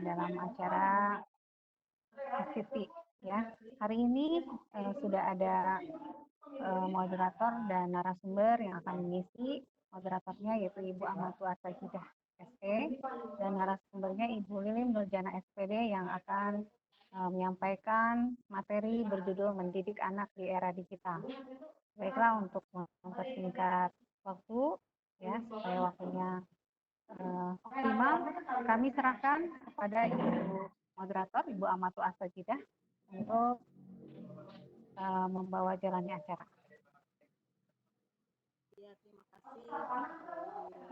dalam acara activity ya. Hari ini sudah ada moderator dan narasumber yang akan mengisi. Moderatornya yaitu Ibu Ahmadu Artajidah SP dan narasumbernya Ibu Lilim Nurjana SPD yang akan menyampaikan materi berjudul Mendidik Anak di Era Digital. Baiklah, untuk mempersingkat waktu ya supaya waktunya optimal, kami serahkan kepada Ibu moderator Ibu Ahmadu Artajidah untuk membawa jalannya acara. Ya, terima kasih.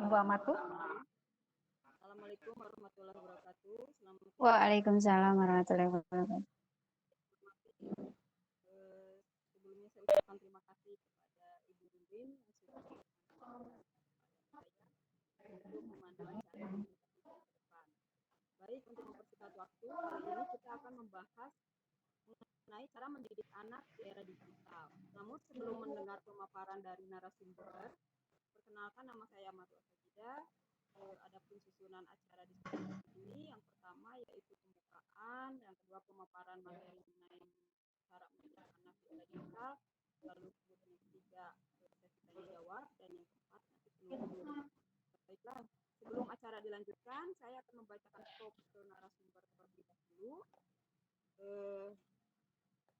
Ibu Amatu. Assalamualaikum warahmatullahi wabarakatuh. Waalaikumsalam warahmatullahi wabarakatuh. Sebelumnya saya ucapkan terima kasih kepada Ibu Nurdin yang sudah saya untuk memandu acara ini ke depan. Baik, untuk mempersingkat waktu, kali ini kita akan membahas mengenai cara mendidik anak di era digital. Namun sebelum mendengar pemaparan dari narasumber, perkenalkan, nama saya Ahmadu Artajidah. Adapun susunan acara diskusi ini, yang pertama yaitu pembukaan, yang kedua pemaparan materi mengenai cara mendidik anak di era digital, lalu kemudian yang ketiga sesi tanya jawab, dan yang keempat nanti penutup. Baiklah, sebelum acara dilanjutkan, saya akan membacakan profil narasumber terlebih dahulu.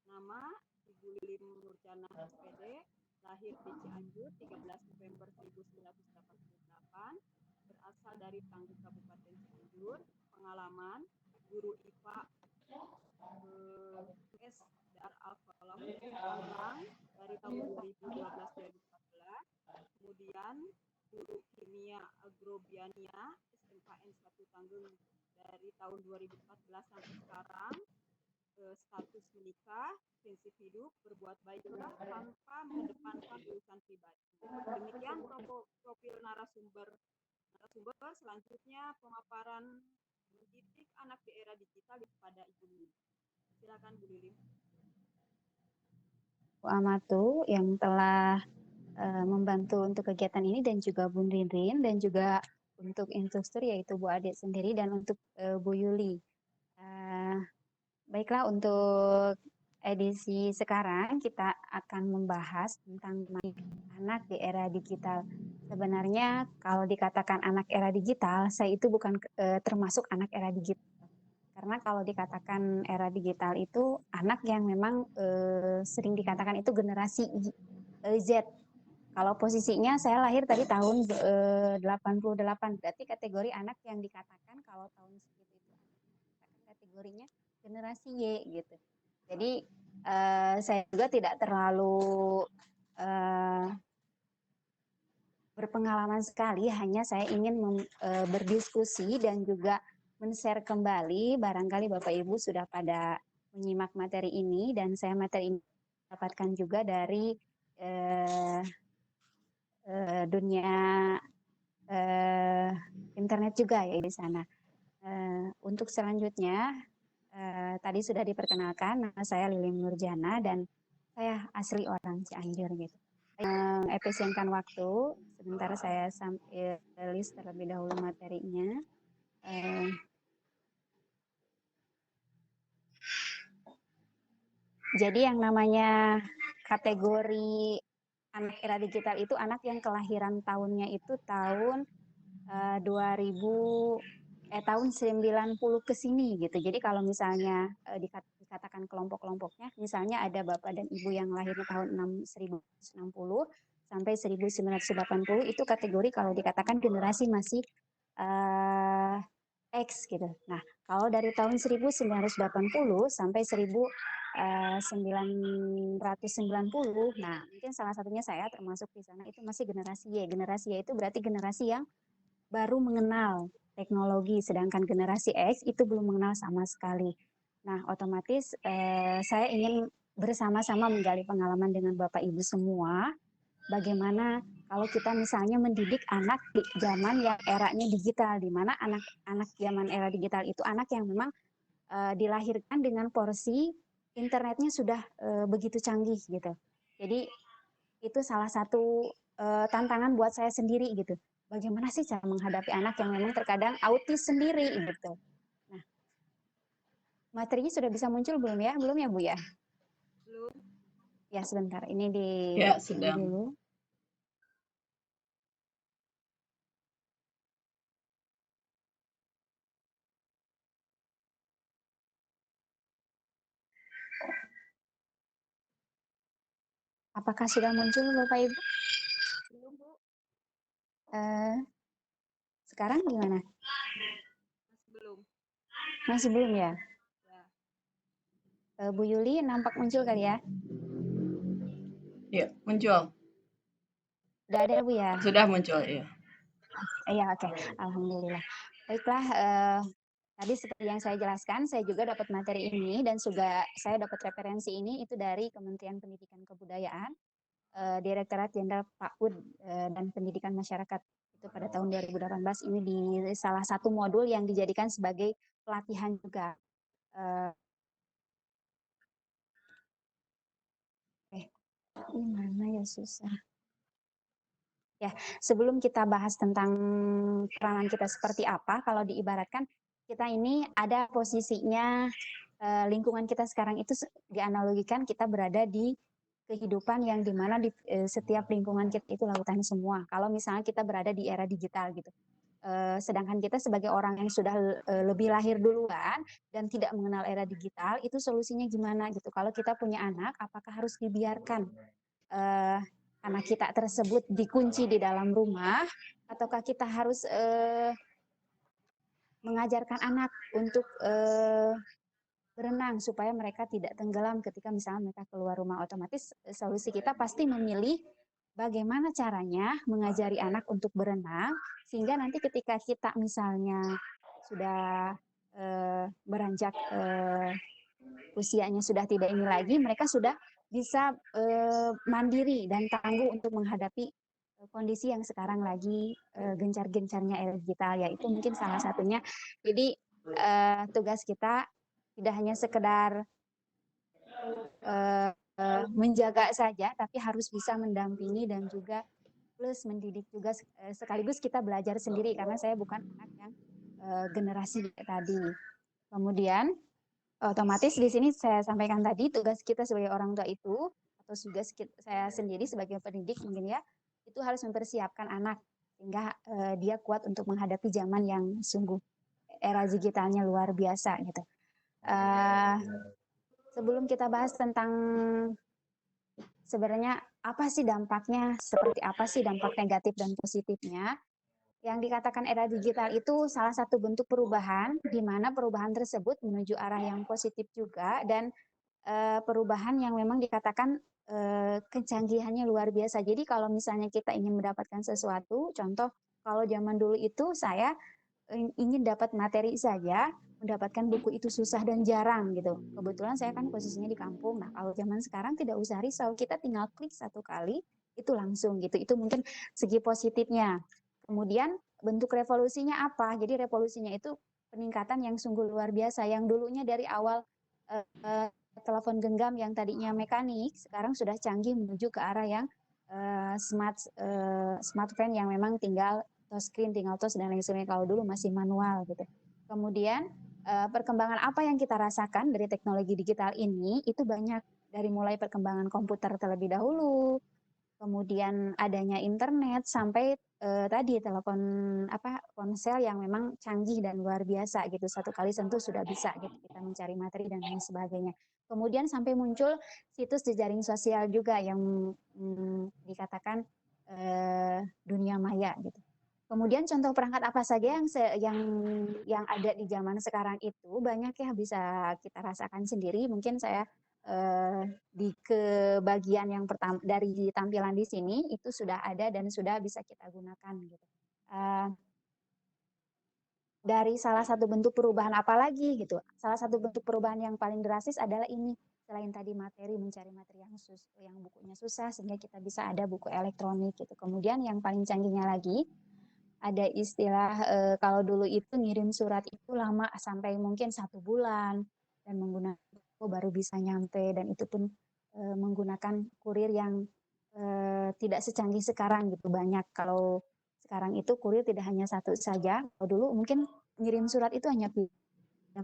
Nama Ibu Lilim Nurjana SPD, lahir di Cianjur 13 November 1988, berasal dari Tangguh Kabupaten Cianjur. Pengalaman guru IPA US Dar Al-Falah Tangerang dari tahun 2012-2014, kemudian guru kimia agrobiania SMKN 1 Tangerang dari tahun 2014 sampai sekarang. Status menikah, prinsip hidup, berbuat baiklah tanpa mengedepankan urusan pribadi. Demikian profil narasumber. Selanjutnya pemaparan mendidik anak di era digital kepada Ibu Lilim. Silakan Bu Lilim. Bu Amatu yang telah membantu untuk kegiatan ini, dan juga Bu Rinrin, dan juga untuk instruktur yaitu Bu Ade sendiri, dan untuk Bu Yuli. Baiklah, untuk edisi sekarang kita akan membahas tentang anak di era digital. Sebenarnya kalau dikatakan anak era digital, saya itu bukan termasuk anak era digital. Karena kalau dikatakan era digital itu anak yang memang sering dikatakan itu generasi Z. Kalau posisinya saya lahir tadi tahun 88, berarti kategori anak yang dikatakan kalau tahun segitu itu kategorinya generasi Y gitu. Jadi saya juga tidak terlalu berpengalaman sekali, hanya saya ingin berdiskusi dan juga men-share kembali. Barangkali Bapak Ibu sudah pada menyimak materi ini, dan saya materi ini dapatkan juga dari dunia internet juga ya di sana. Untuk selanjutnya tadi sudah diperkenalkan, nama saya Lilim Nurjana dan saya asli orang Cianjur gitu. Efisienkan waktu, sebentar saya list terlebih dahulu materinya. Jadi yang namanya kategori anak era digital itu anak yang kelahiran tahunnya itu tahun 90 ke sini gitu. Jadi kalau misalnya dikatakan kelompok-kelompoknya, misalnya ada Bapak dan Ibu yang lahirnya tahun 1960 sampai 1980, itu kategori kalau dikatakan generasi masih X gitu. Nah, kalau dari tahun 1980 sampai 1990, nah mungkin salah satunya saya termasuk di sana, itu masih generasi Y. Generasi Y itu berarti generasi yang baru mengenal teknologi, sedangkan generasi X itu belum mengenal sama sekali. Nah, otomatis saya ingin bersama-sama menggali pengalaman dengan Bapak Ibu semua, bagaimana kalau kita misalnya mendidik anak di zaman yang eranya digital, di mana anak-anak zaman era digital itu anak yang memang dilahirkan dengan porsi internetnya sudah begitu canggih gitu. Jadi itu salah satu tantangan buat saya sendiri gitu. Bagaimana sih cara menghadapi anak yang memang terkadang autis sendiri gitu. Materinya sudah bisa muncul belum ya? Belum ya, Bu ya? Belum. Ya, sebentar. Ini Ya, ini sedang. dulu. Apakah sudah muncul, Bapak Ibu? Belum, Bu. Sekarang gimana? Masih belum. Masih belum ya? Ya. Bu Yuli nampak muncul kali ya? Ya, muncul. Sudah ada ya, Bu ya? Sudah muncul, ya. Iya, oke. Alhamdulillah. Baiklah, tadi seperti yang saya jelaskan, saya juga dapat materi ini dan juga saya dapat referensi ini itu dari Kementerian Pendidikan Kebudayaan, Direktorat Jenderal PAUD dan Pendidikan Masyarakat itu pada tahun 2018 ini di salah satu modul yang dijadikan sebagai pelatihan juga. Gimana ya susah. Ya, sebelum kita bahas tentang peranan kita seperti apa, kalau diibaratkan kita ini ada posisinya lingkungan kita sekarang itu dianalogikan kita berada di kehidupan yang dimana di setiap lingkungan kita itu lautan semua. Kalau misalnya kita berada di era digital gitu. Sedangkan kita sebagai orang yang sudah lebih lahir duluan dan tidak mengenal era digital, itu solusinya gimana gitu. Kalau kita punya anak, apakah harus dibiarkan anak kita tersebut dikunci di dalam rumah, ataukah kita harus mengajarkan anak untuk berenang supaya mereka tidak tenggelam ketika misalnya mereka keluar rumah. Otomatis solusi kita pasti memilih bagaimana caranya mengajari anak untuk berenang sehingga nanti ketika kita misalnya sudah beranjak usianya sudah tidak ini lagi, mereka sudah bisa mandiri dan tangguh untuk menghadapi kondisi yang sekarang lagi gencar-gencarnya era digital, yaitu mungkin salah satunya. Jadi tugas kita tidak hanya sekedar menjaga saja, tapi harus bisa mendampingi dan juga plus mendidik juga sekaligus kita belajar sendiri karena saya bukan anak yang generasi tadi. Kemudian otomatis di sini saya sampaikan tadi tugas kita sebagai orang tua itu atau tugas saya sendiri sebagai pendidik mungkin ya itu harus mempersiapkan anak sehingga dia kuat untuk menghadapi zaman yang sungguh era digitalnya luar biasa gitu. Sebelum kita bahas tentang sebenarnya apa sih dampaknya, seperti apa sih dampak negatif dan positifnya, yang dikatakan era digital itu salah satu bentuk perubahan, di mana perubahan tersebut menuju arah yang positif juga, dan perubahan yang memang dikatakan kecanggihannya luar biasa. Jadi kalau misalnya kita ingin mendapatkan sesuatu, contoh kalau zaman dulu itu saya ingin dapat materi saja, mendapatkan buku itu susah dan jarang gitu. Kebetulan saya kan posisinya di kampung. Nah, kalau zaman sekarang tidak usah risau, kita tinggal klik satu kali itu langsung gitu. Itu mungkin segi positifnya. Kemudian bentuk revolusinya apa? Jadi revolusinya itu peningkatan yang sungguh luar biasa. Yang dulunya dari awal telepon genggam yang tadinya mekanik, sekarang sudah canggih menuju ke arah yang smartphone yang memang tinggal touchscreen, tinggal touch dan lain sebagainya. Kalau dulu masih manual gitu. Kemudian perkembangan apa yang kita rasakan dari teknologi digital ini itu banyak, dari mulai perkembangan komputer terlebih dahulu, kemudian adanya internet sampai tadi telepon ponsel yang memang canggih dan luar biasa gitu, satu kali sentuh sudah bisa gitu kita mencari materi dan lain sebagainya. Kemudian sampai muncul situs jejaring sosial juga yang dikatakan dunia maya gitu. Kemudian contoh perangkat apa saja yang ada di zaman sekarang itu banyak ya, bisa kita rasakan sendiri. Mungkin saya di bagian yang pertama dari tampilan di sini itu sudah ada dan sudah bisa kita gunakan gitu. Dari salah satu bentuk perubahan apa lagi gitu. Salah satu bentuk perubahan yang paling drastis adalah ini, selain tadi materi, mencari materi yang bukunya susah sehingga kita bisa ada buku elektronik gitu. Kemudian yang paling canggihnya lagi ada istilah kalau dulu itu ngirim surat itu lama sampai mungkin 1 bulan dan menggunakan baru bisa nyampe, dan itu pun menggunakan kurir yang tidak secanggih sekarang gitu. Banyak kalau sekarang itu kurir tidak hanya satu saja. Kalau dulu mungkin ngirim surat itu hanya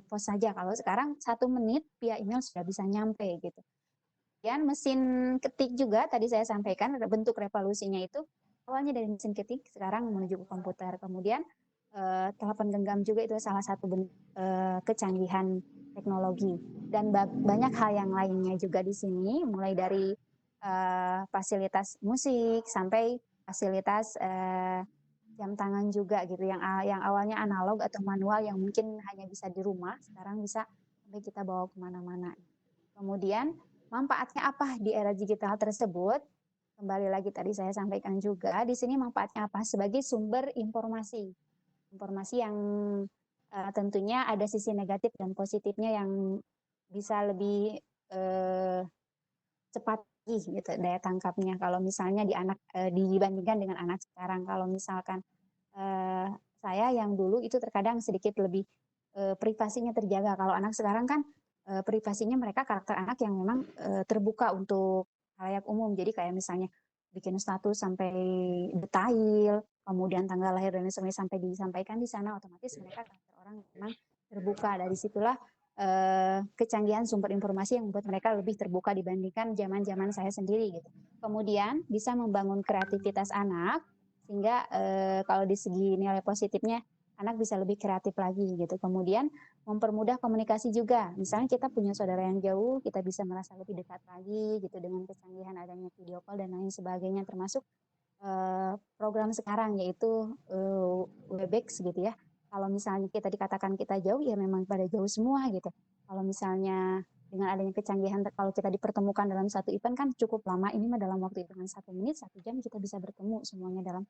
post saja. Kalau sekarang 1 menit via email sudah bisa nyampe gitu. Dan mesin ketik juga tadi saya sampaikan bentuk revolusinya itu awalnya dari mesin ketik sekarang menuju ke komputer. Kemudian telepon genggam juga itu salah satu kecanggihan teknologi. Dan banyak hal yang lainnya juga di sini, mulai dari fasilitas musik sampai fasilitas jam tangan juga gitu yang awalnya analog atau manual yang mungkin hanya bisa di rumah, sekarang bisa sampai kita bawa kemana-mana. Kemudian manfaatnya apa di era digital tersebut? Kembali lagi tadi saya sampaikan juga, di sini manfaatnya apa? Sebagai sumber informasi. Informasi yang tentunya ada sisi negatif dan positifnya yang bisa lebih cepat gitu daya tangkapnya. Kalau misalnya dibandingkan dengan anak sekarang, kalau misalkan saya yang dulu itu terkadang sedikit lebih privasinya terjaga. Kalau anak sekarang kan privasinya mereka karakter anak yang memang terbuka untuk halayak umum. Jadi kayak misalnya bikin status sampai detail, kemudian tanggal lahir dan sebagainya sampai disampaikan di sana, otomatis mereka karakter orang yang memang terbuka. Dari situlah kecanggihan sumber informasi yang membuat mereka lebih terbuka dibandingkan zaman-zaman saya sendiri gitu. Kemudian bisa membangun kreativitas anak sehingga kalau di segi nilai positifnya anak bisa lebih kreatif lagi gitu. Kemudian mempermudah komunikasi juga. Misalnya kita punya saudara yang jauh, kita bisa merasa lebih dekat lagi gitu dengan kecanggihan adanya video call dan lain sebagainya, termasuk program sekarang yaitu Webex gitu ya. Kalau misalnya kita dikatakan kita jauh, ya memang pada jauh semua gitu. Kalau misalnya dengan adanya kecanggihan, kalau kita dipertemukan dalam satu event kan cukup lama, ini mah dalam waktu hitungan 1 menit, 1 jam kita bisa bertemu semuanya dalam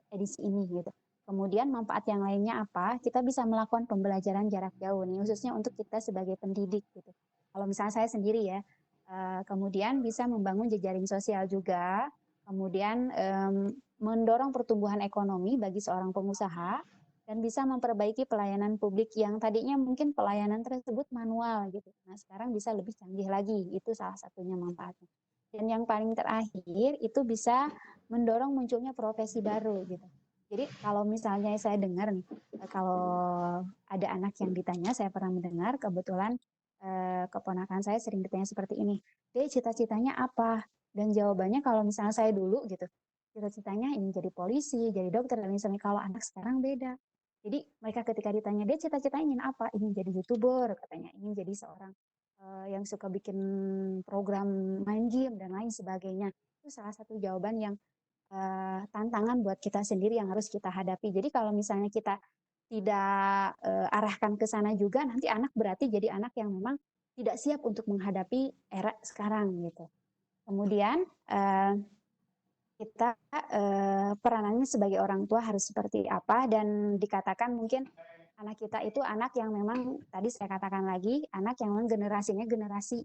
edisi ini gitu. Kemudian manfaat yang lainnya apa? Kita bisa melakukan pembelajaran jarak jauh nih, khususnya untuk kita sebagai pendidik gitu. Kalau misalnya saya sendiri ya, kemudian bisa membangun jejaring sosial juga, kemudian mendorong pertumbuhan ekonomi bagi seorang pengusaha, dan bisa memperbaiki pelayanan publik yang tadinya mungkin pelayanan tersebut manual gitu. Nah sekarang bisa lebih canggih lagi, itu salah satunya manfaatnya. Dan yang paling terakhir itu bisa mendorong munculnya profesi baru gitu. Jadi kalau misalnya saya dengar nih, kalau ada anak yang ditanya, saya pernah mendengar kebetulan keponakan saya sering ditanya seperti ini, "Dek, cita-citanya apa?" Dan jawabannya kalau misalnya saya dulu gitu, cita-citanya ingin jadi polisi, jadi dokter, dan misalnya kalau anak sekarang beda. Jadi mereka ketika ditanya, "Dek, cita-cita ingin apa?" "Ingin jadi YouTuber," katanya, "ingin jadi seorang yang suka bikin program main game dan lain sebagainya." Itu salah satu jawaban yang tantangan buat kita sendiri yang harus kita hadapi. Jadi kalau misalnya kita tidak arahkan ke sana juga, nanti anak berarti jadi anak yang memang tidak siap untuk menghadapi era sekarang gitu. Kemudian kita peranannya sebagai orang tua harus seperti apa, dan dikatakan mungkin anak kita itu anak yang memang tadi saya katakan lagi, anak yang memang generasinya generasi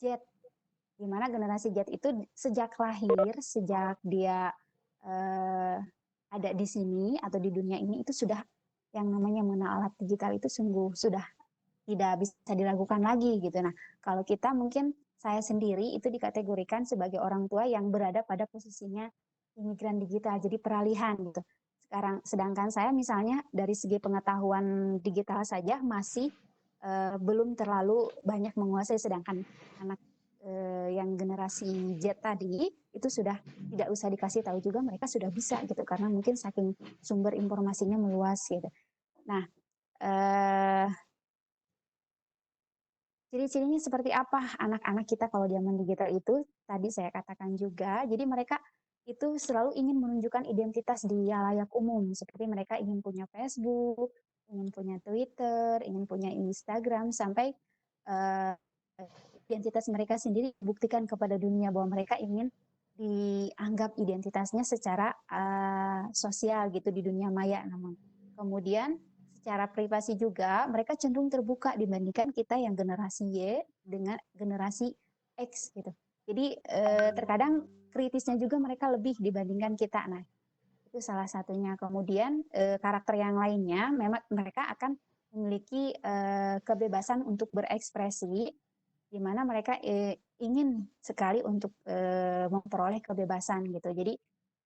Z, di mana generasi Z itu sejak lahir, sejak dia ada di sini atau di dunia ini, itu sudah yang namanya mengenal alat digital itu sungguh sudah tidak bisa dilakukan lagi gitu. Nah, kalau kita mungkin saya sendiri itu dikategorikan sebagai orang tua yang berada pada posisinya imigran digital, jadi peralihan gitu. Sekarang, sedangkan saya misalnya dari segi pengetahuan digital saja masih belum terlalu banyak menguasai, sedangkan anak yang generasi Z tadi itu sudah tidak usah dikasih tahu juga, mereka sudah bisa gitu karena mungkin saking sumber informasinya meluas gitu. Nah, ciri-cirinya seperti apa anak-anak kita kalau zaman digital itu? Tadi saya katakan juga, jadi mereka itu selalu ingin menunjukkan identitas di halayak umum, seperti mereka ingin punya Facebook, ingin punya Twitter, ingin punya Instagram, sampai identitas mereka sendiri buktikan kepada dunia bahwa mereka ingin dianggap identitasnya secara sosial gitu di dunia maya. Namun kemudian secara privasi juga mereka cenderung terbuka dibandingkan kita yang generasi Y dengan generasi X gitu. Jadi terkadang kritisnya juga mereka lebih dibandingkan kita. Nah, itu salah satunya. Kemudian karakter yang lainnya memang mereka akan memiliki kebebasan untuk berekspresi, di mana mereka ingin sekali untuk memperoleh kebebasan gitu. Jadi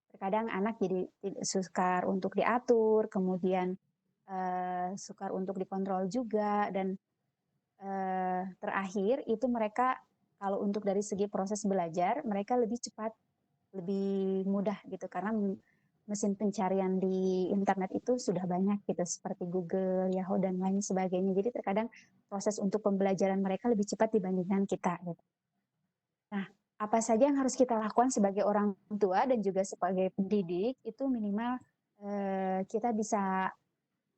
terkadang anak jadi sukar untuk diatur, kemudian sukar untuk dikontrol juga, dan terakhir itu mereka kalau untuk dari segi proses belajar mereka lebih cepat, lebih mudah gitu, karena mesin pencarian di internet itu sudah banyak gitu, seperti Google, Yahoo, dan lain sebagainya. Jadi terkadang proses untuk pembelajaran mereka lebih cepat dibandingkan kita gitu. Nah, apa saja yang harus kita lakukan sebagai orang tua dan juga sebagai pendidik itu minimal kita bisa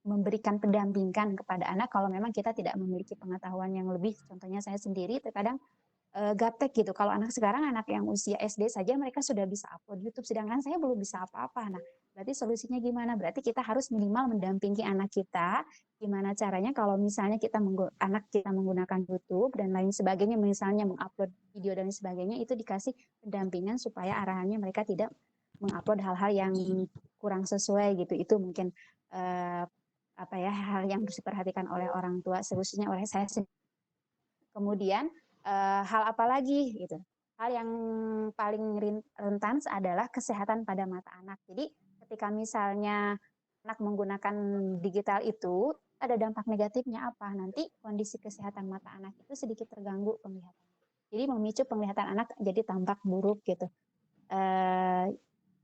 memberikan pendampingan kepada anak kalau memang kita tidak memiliki pengetahuan yang lebih. Contohnya saya sendiri terkadang gaptek gitu. Kalau anak sekarang, anak yang usia SD saja mereka sudah bisa upload YouTube, sedangkan saya belum bisa apa-apa. Nah, berarti solusinya gimana? Berarti kita harus minimal mendampingi anak kita. Gimana caranya kalau misalnya anak kita menggunakan YouTube dan lain sebagainya, misalnya mengupload video dan sebagainya, itu dikasih pendampingan supaya arahannya mereka tidak mengupload hal-hal yang kurang sesuai gitu. Itu mungkin hal yang harus diperhatikan oleh orang tua, khususnya oleh saya sendiri. Kemudian hal apa lagi gitu? Hal yang paling rentan adalah kesehatan pada mata anak. Jadi ketika misalnya anak menggunakan digital itu, ada dampak negatifnya apa? Nanti kondisi kesehatan mata anak itu sedikit terganggu penglihatannya. Jadi memicu penglihatan anak jadi tampak buruk gitu.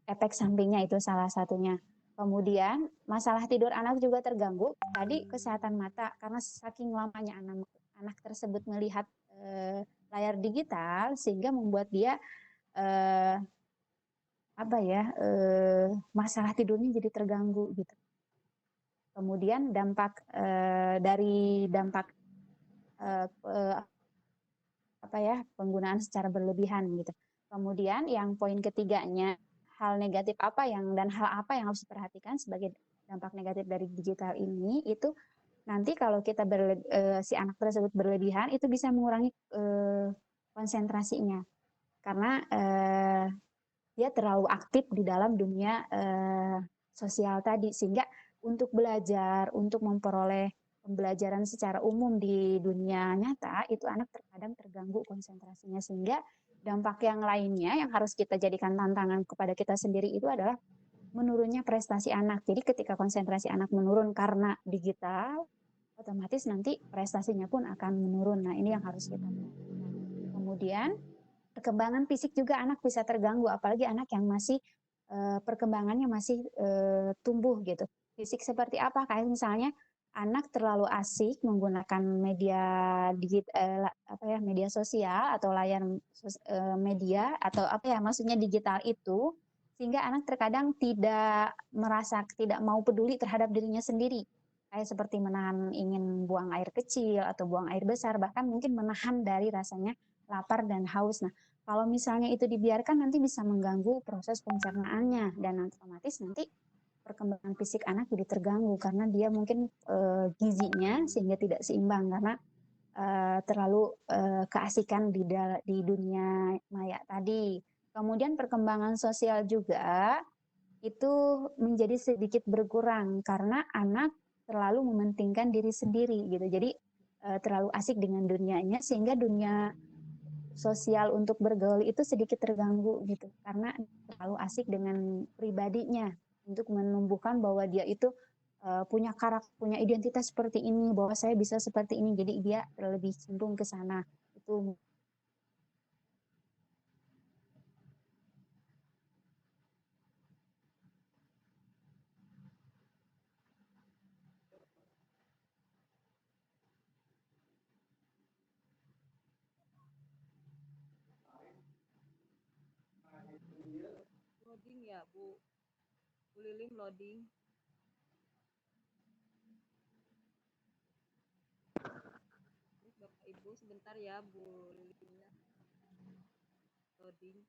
Efek sampingnya itu salah satunya. Kemudian masalah tidur anak juga terganggu. Tadi kesehatan mata, karena saking lamanya anak tersebut melihat layar digital sehingga membuat dia masalah tidurnya jadi terganggu gitu. Kemudian dampak penggunaan secara berlebihan gitu. Kemudian yang poin ketiganya, hal negatif apa dan hal apa yang harus diperhatikan sebagai dampak negatif dari digital ini, itu nanti kalau kita si anak tersebut berlebihan itu bisa mengurangi konsentrasinya, karena dia terlalu aktif di dalam dunia sosial tadi, sehingga untuk belajar, untuk memperoleh pembelajaran secara umum di dunia nyata itu anak terkadang terganggu konsentrasinya, sehingga dampak yang lainnya yang harus kita jadikan tantangan kepada kita sendiri itu adalah menurunnya prestasi anak. Jadi ketika konsentrasi anak menurun karena digital, otomatis nanti prestasinya pun akan menurun. Nah, ini yang harus kita perhatikan. Kemudian perkembangan fisik juga anak bisa terganggu, apalagi anak yang masih perkembangannya masih tumbuh gitu. Fisik seperti apa? Kayak misalnya anak terlalu asik menggunakan media sosial atau layar media atau maksudnya digital itu, sehingga anak terkadang tidak mau peduli terhadap dirinya sendiri. Kayak seperti menahan ingin buang air kecil atau buang air besar, bahkan mungkin menahan dari rasanya lapar dan haus. Nah, kalau misalnya itu dibiarkan nanti bisa mengganggu proses pencernaannya, dan otomatis nanti perkembangan fisik anak jadi terganggu karena dia mungkin gizinya sehingga tidak seimbang karena terlalu keasikan di dunia maya tadi. Kemudian perkembangan sosial juga itu menjadi sedikit berkurang karena anak terlalu mementingkan diri sendiri gitu. Jadi terlalu asik dengan dunianya sehingga dunia sosial untuk bergaul itu sedikit terganggu gitu, karena terlalu asik dengan pribadinya untuk menumbuhkan bahwa dia itu punya karakter, punya identitas seperti ini, bahwa saya bisa seperti ini, jadi dia lebih cenderung ke sana. Itu Loading ya, Bu Lilim, loading. Bapak Ibu sebentar ya, Bu Lilimnya loading.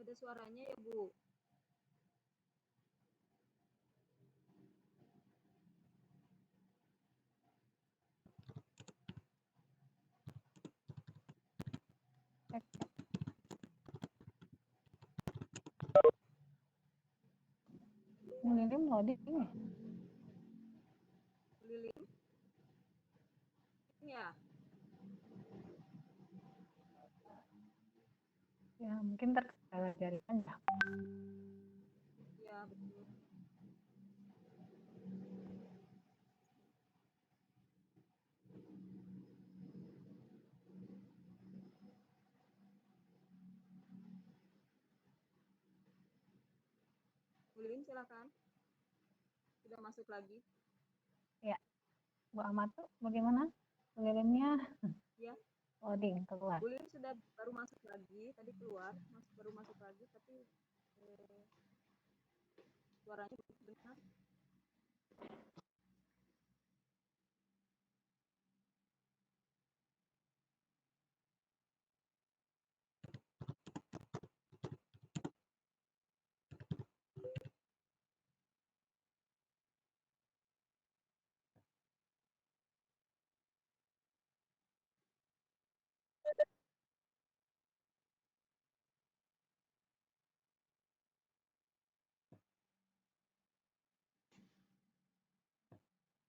Nggak ada suaranya ya, Bu? Cek, cek. Ini loading ya? Bu Lilin? Ya, Ya, mungkin terkendala jaringan ya. ya betul. Bu Lilin silakan. Sudah masuk lagi. Ya, Bu Ahmad tuh bagaimana? Lilinnya Ya, loading keluar. Bu Lilin sudah baru masuk lagi, tadi keluar, baru masuk lagi, tapi suaranya belum dengar.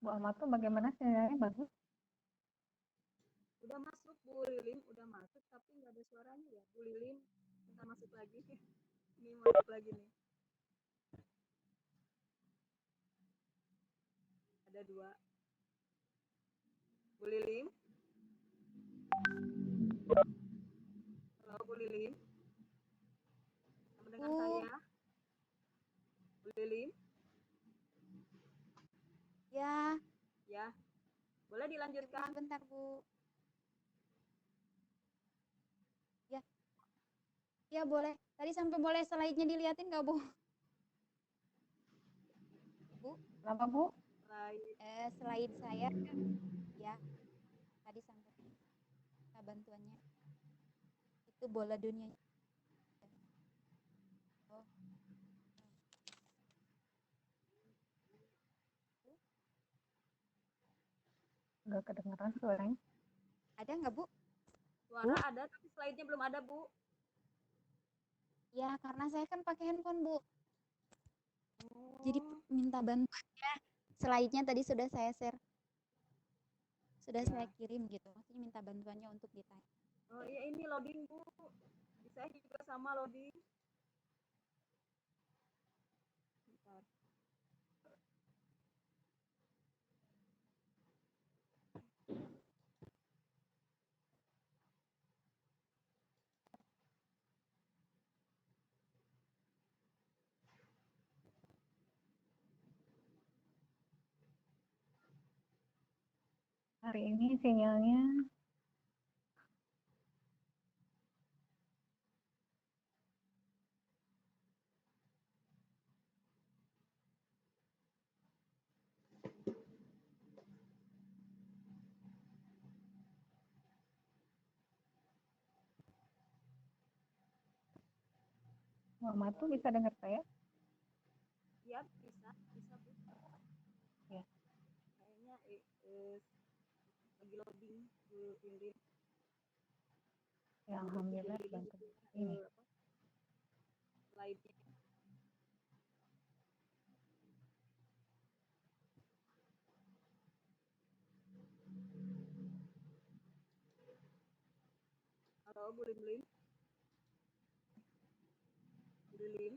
Bu Ahmad tuh bagaimana sinyalnya bagus? Udah masuk Bu Lilin, udah masuk, tapi nggak ada suaranya ya. Bu Lilin, minta masuk lagi. Ini masuk lagi nih. Ada dua. Bu Lilin? Halo Bu Lilin? Mendengar saya? Bu Lilin? Ya, Ya, boleh tunggu dilanjutkan? sebentar, Bu. Ya, ya boleh. Tadi sampai boleh slide-nya dilihatin nggak, Bu? Bu, Kenapa, Bu? slide saya, ya, tadi sampai minta bantuannya. Itu bola dunia. Oh, Nggak kedengeran suaranya. ada nggak, Bu? Suara ada, tapi slide-nya belum ada, Bu. Ya, karena saya kan pakai handphone, Bu. Jadi Oh, minta bantuannya. Slide-nya tadi sudah saya share. Sudah ya. saya kirim gitu. Maksudnya minta bantuannya untuk ditanya. Oh iya, ini loading, Bu. Di saya juga sama loading. Bentar. Hari ini sinyalnya Bu Ahmad tuh bisa dengar saya? Ya, bisa, bisa, Bu. Ya. Kayaknya lagi loading Bu Lilin. Ya, alhamdulillah Bu Lilin bantu itu ini. slide-nya. Halo Bu Lilin? Bu Lilin?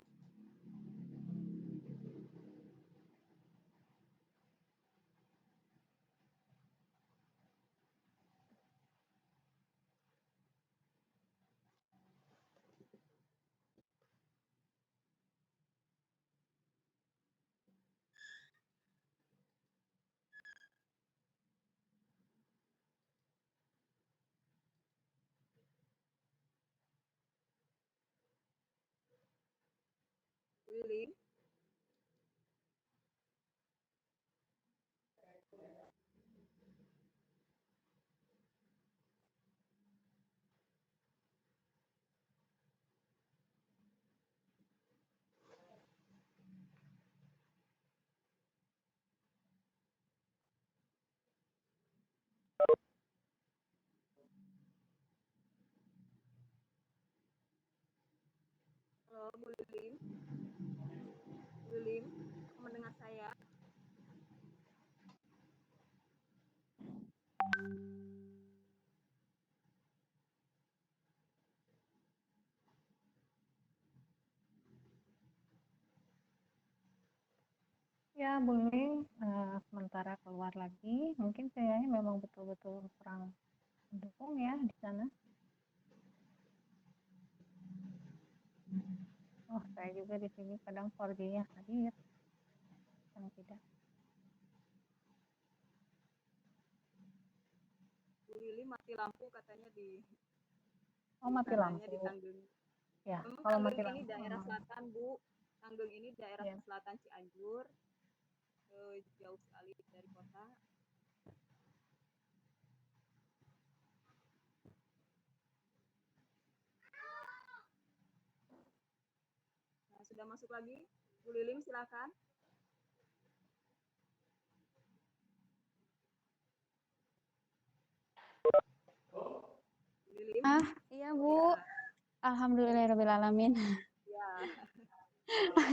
Lim, Bu Lim, mendengar saya? Ya, boleh sementara keluar lagi. Mungkin saya memang betul-betul kurang mendukung ya di sana. Oh, saya juga di sini kadang 4G-nya hadir, kadang tidak. Bu Lili mati lampu katanya di Oh, mati sananya di lampu. Tanggeng. Ya, Memang kalau Tanggeng mati ini lampu daerah memang. selatan, Bu. Tanggeng ini daerah Ya. selatan Cianjur. Jauh sekali dari kota. Nah, sudah masuk lagi. Bu Lilim silakan. Bu Lilim. Iya Bu. Ya. Alhamdulillahirrahmanirrahim. Ya.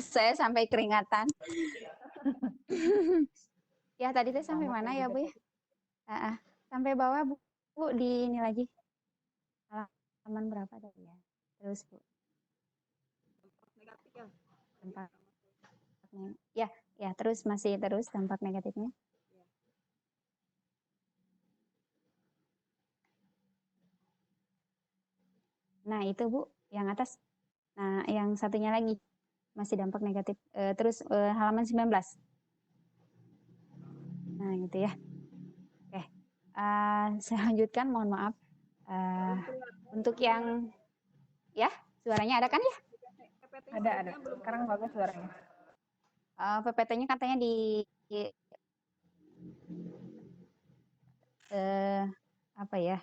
Saya sampai keringatan. Ya tadi teh sampai Sama mana saya ya juga Bu ya? tadi. Sampai bawah Bu. Bu di ini lagi. Halaman berapa tadi ya? Terus Bu. Dampak negatif ya. Dampak ya, ya terus masih terus dampak negatifnya. Ya. Nah itu Bu, yang atas. Nah yang satunya lagi masih dampak negatif. Terus halaman 19. Nah gitu ya. Oke, saya lanjutkan. Mohon maaf. Untuk yang ya suaranya ada kan ya? Ada. Sekarang bagus suaranya. PPT-nya katanya apa ya?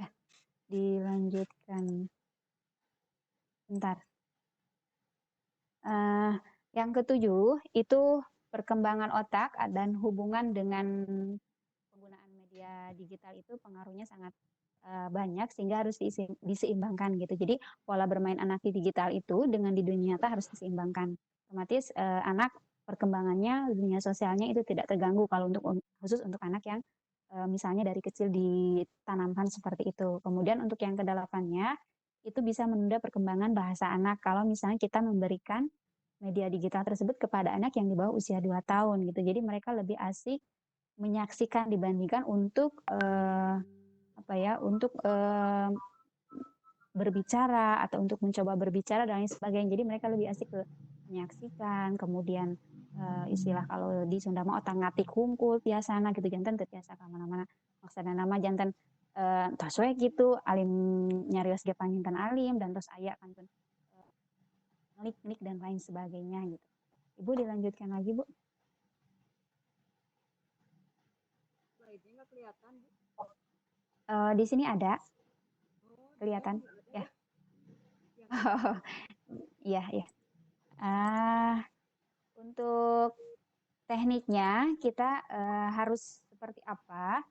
Ya, dilanjutkan. Bentar. Yang ketujuh itu perkembangan otak dan hubungan dengan penggunaan media digital itu pengaruhnya sangat banyak sehingga harus diseimbangkan gitu. Jadi pola bermain anak di digital itu dengan di dunia nyata harus diseimbangkan. Otomatis anak perkembangannya dunia sosialnya itu tidak terganggu kalau untuk khusus untuk anak yang misalnya dari kecil ditanamkan seperti itu. Kemudian untuk yang kedelapannya itu bisa menunda perkembangan bahasa anak kalau misalnya kita memberikan media digital tersebut kepada anak yang di bawah usia 2 tahun gitu. Jadi mereka lebih asik menyaksikan dibandingkan untuk berbicara atau untuk mencoba berbicara dan lain sebagainya. Jadi mereka lebih asik ke menyaksikan, kemudian istilah kalau di Sunda mah otak ngatik hungkul tiasana gitu, jantan tiasa ka mana-mana. Maksudna nama jantan tos we gitu alim nyarios ge panginten alim dan tos aya kan klik dan lain sebagainya gitu. Ibu dilanjutkan lagi Bu. Slide-nya nggak kelihatan, Bu. Di sini ada kelihatan ya. Iya ya. Untuk tekniknya kita harus seperti apa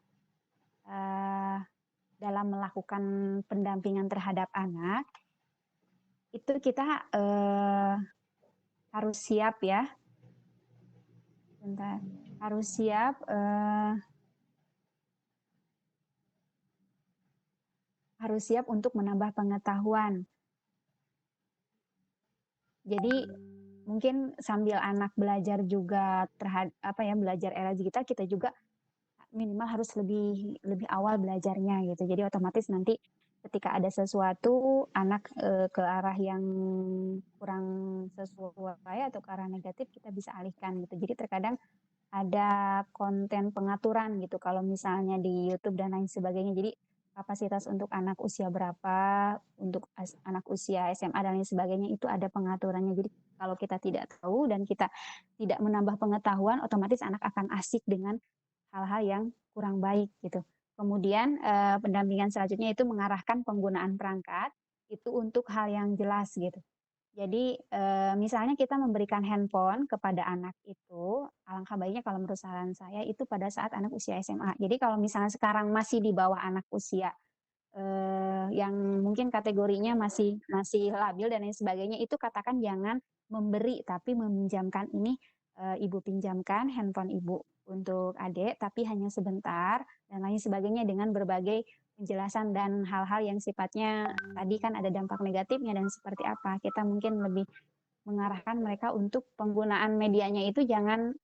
dalam melakukan pendampingan terhadap anak. Itu kita harus siap ya. Bentar. Harus siap untuk menambah pengetahuan. Jadi mungkin sambil anak belajar juga belajar era digital, kita juga minimal harus lebih awal belajarnya gitu. Jadi otomatis nanti ketika ada sesuatu anak ke arah yang kurang sesuai atau ke arah negatif, kita bisa alihkan gitu. Jadi terkadang ada konten pengaturan gitu kalau misalnya di YouTube dan lain sebagainya. Jadi kapasitas untuk anak usia berapa, untuk anak usia SMA dan lain sebagainya itu ada pengaturannya. Jadi kalau kita tidak tahu dan kita tidak menambah pengetahuan, otomatis anak akan asik dengan hal-hal yang kurang baik gitu. Kemudian pendampingan selanjutnya itu mengarahkan penggunaan perangkat itu untuk hal yang jelas gitu. Jadi misalnya kita memberikan handphone kepada anak itu, alangkah baiknya kalau menurut saran saya itu pada saat anak usia SMA. Jadi kalau misalnya sekarang masih di bawah anak usia yang mungkin kategorinya masih labil dan lain sebagainya, itu katakan jangan memberi tapi meminjamkan. Ini ibu pinjamkan handphone ibu untuk adik tapi hanya sebentar dan lain sebagainya, dengan berbagai penjelasan dan hal-hal yang sifatnya tadi kan ada dampak negatifnya dan seperti apa. Kita mungkin lebih mengarahkan mereka untuk penggunaan medianya itu jangan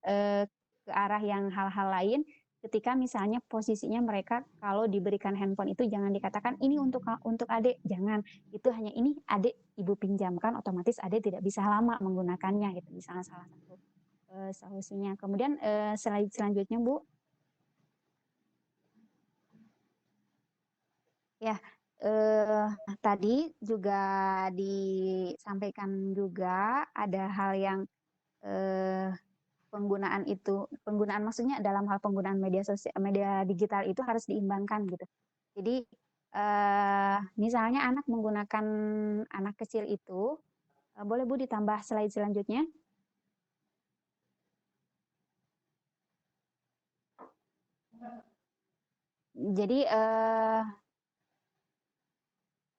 ke arah yang hal-hal lain. Ketika misalnya posisinya mereka kalau diberikan handphone itu jangan dikatakan ini untuk adik, jangan. Itu hanya ini adik ibu pinjamkan, otomatis adik tidak bisa lama menggunakannya gitu. Misalnya salah satu solusinya. Kemudian selanjutnya Bu, ya tadi juga disampaikan juga ada hal yang penggunaan maksudnya dalam hal penggunaan media digital itu harus diimbangkan gitu. Jadi misalnya anak kecil itu boleh Bu ditambah slide selanjutnya. Jadi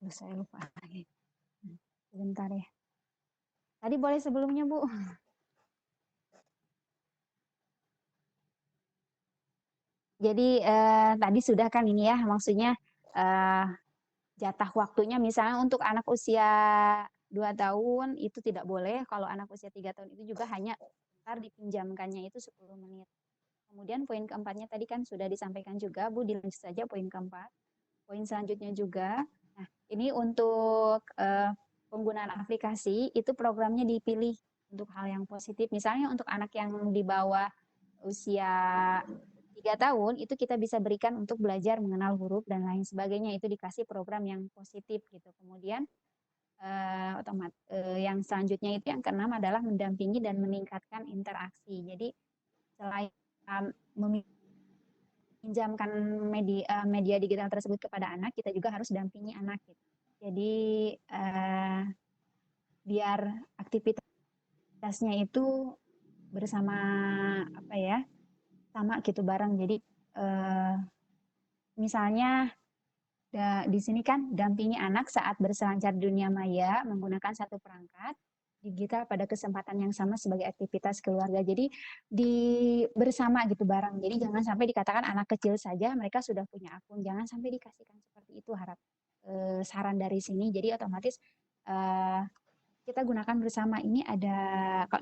saya lupa lagi. Sebentar ya. Tadi boleh sebelumnya Bu. Jadi tadi sudah kan ini ya, maksudnya jatah waktunya misalnya untuk anak usia 2 tahun itu tidak boleh, kalau anak usia 3 tahun itu juga hanya sebentar dipinjamkannya itu 10 menit. Kemudian poin keempatnya tadi kan sudah disampaikan juga Bu, dilanjut saja poin keempat. Poin selanjutnya juga, nah ini untuk penggunaan aplikasi itu programnya dipilih untuk hal yang positif. Misalnya untuk anak yang di bawah usia 3 tahun itu kita bisa berikan untuk belajar mengenal huruf dan lain sebagainya, itu dikasih program yang positif gitu. Kemudian yang selanjutnya itu yang keenam adalah mendampingi dan meningkatkan interaksi. Jadi selain meminjamkan media digital tersebut kepada anak, kita juga harus dampingi anak gitu. Jadi biar aktivitasnya itu bersama sama gitu bareng. Jadi misalnya di sini kan dampingi anak saat berselancar di dunia maya menggunakan satu perangkat digital pada kesempatan yang sama sebagai aktivitas keluarga. Jadi bersama gitu bareng. Jadi jangan sampai dikatakan anak kecil saja mereka sudah punya akun. Jangan sampai dikasihkan seperti itu saran dari sini. Jadi otomatis kita gunakan bersama. Ini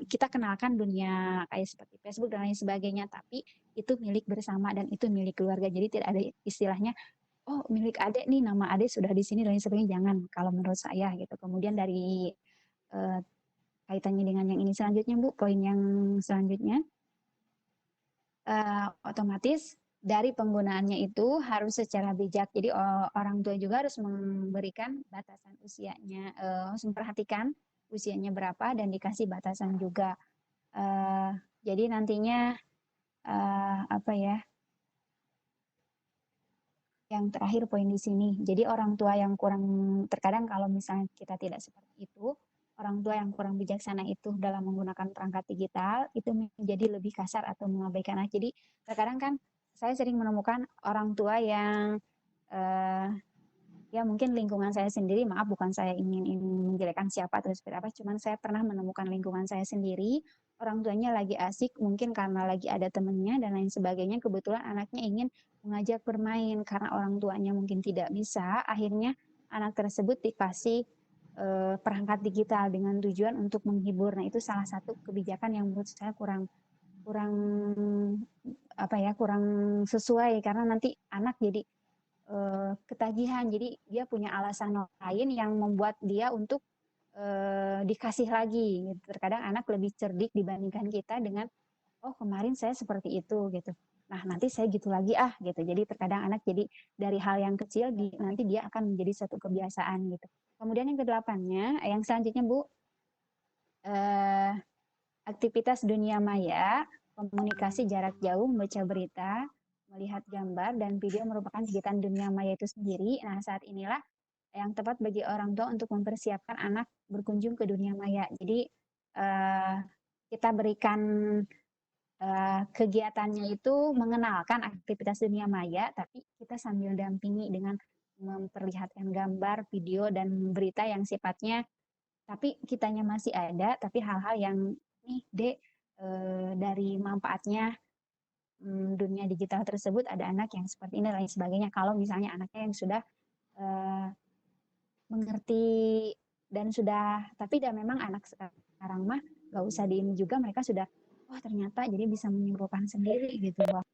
kita kenalkan dunia kayak seperti Facebook dan lain sebagainya, tapi itu milik bersama dan itu milik keluarga. Jadi tidak ada istilahnya oh milik adik nih, nama adik sudah di sini dan lain sebagainya, jangan kalau menurut saya gitu. Kemudian dari kaitannya dengan yang ini selanjutnya Bu, poin yang selanjutnya otomatis dari penggunaannya itu harus secara bijak. Jadi orang tua juga harus memberikan batasan usianya, harus memperhatikan usianya berapa dan dikasih batasan juga. Jadi nantinya yang terakhir poin di sini. Jadi orang tua yang kurang, terkadang kalau misalnya kita tidak seperti itu, orang tua yang kurang bijaksana itu dalam menggunakan perangkat digital itu menjadi lebih kasar atau mengabaikan anak. Jadi terkadang kan saya sering menemukan orang tua yang ya mungkin lingkungan saya sendiri, maaf bukan saya ingin menjelekkan siapa atau seperti apa, cuman saya pernah menemukan lingkungan saya sendiri, orang tuanya lagi asik mungkin karena lagi ada temennya dan lain sebagainya, kebetulan anaknya ingin mengajak bermain karena orang tuanya mungkin tidak bisa, akhirnya anak tersebut dikasih perangkat digital dengan tujuan untuk menghibur. Nah itu salah satu kebijakan yang menurut saya kurang sesuai, karena nanti anak jadi ketagihan, jadi dia punya alasan lain yang membuat dia untuk dikasih lagi. Terkadang anak lebih cerdik dibandingkan kita dengan oh kemarin saya seperti itu gitu. Nah nanti saya gitu lagi gitu. Jadi terkadang anak jadi dari hal yang kecil nanti dia akan menjadi satu kebiasaan gitu. Kemudian yang kedelapannya, yang selanjutnya Bu, aktivitas dunia maya, komunikasi jarak jauh, membaca berita, melihat gambar dan video merupakan kegiatan dunia maya itu sendiri. Nah saat inilah yang tepat bagi orang tua untuk mempersiapkan anak berkunjung ke dunia maya. Jadi kita berikan kegiatannya itu mengenalkan aktivitas dunia maya, tapi kita sambil dampingi dengan memperlihatkan gambar, video, dan berita yang sifatnya tapi kitanya masih ada, tapi hal-hal yang nih Dek, dari manfaatnya dunia digital tersebut ada anak yang seperti ini lain sebagainya. Kalau misalnya anaknya yang sudah mengerti dan sudah, tapi dan memang anak sekarang mah nggak usah di ini juga, mereka sudah oh ternyata jadi bisa menyimpulkan sendiri gitu bahwa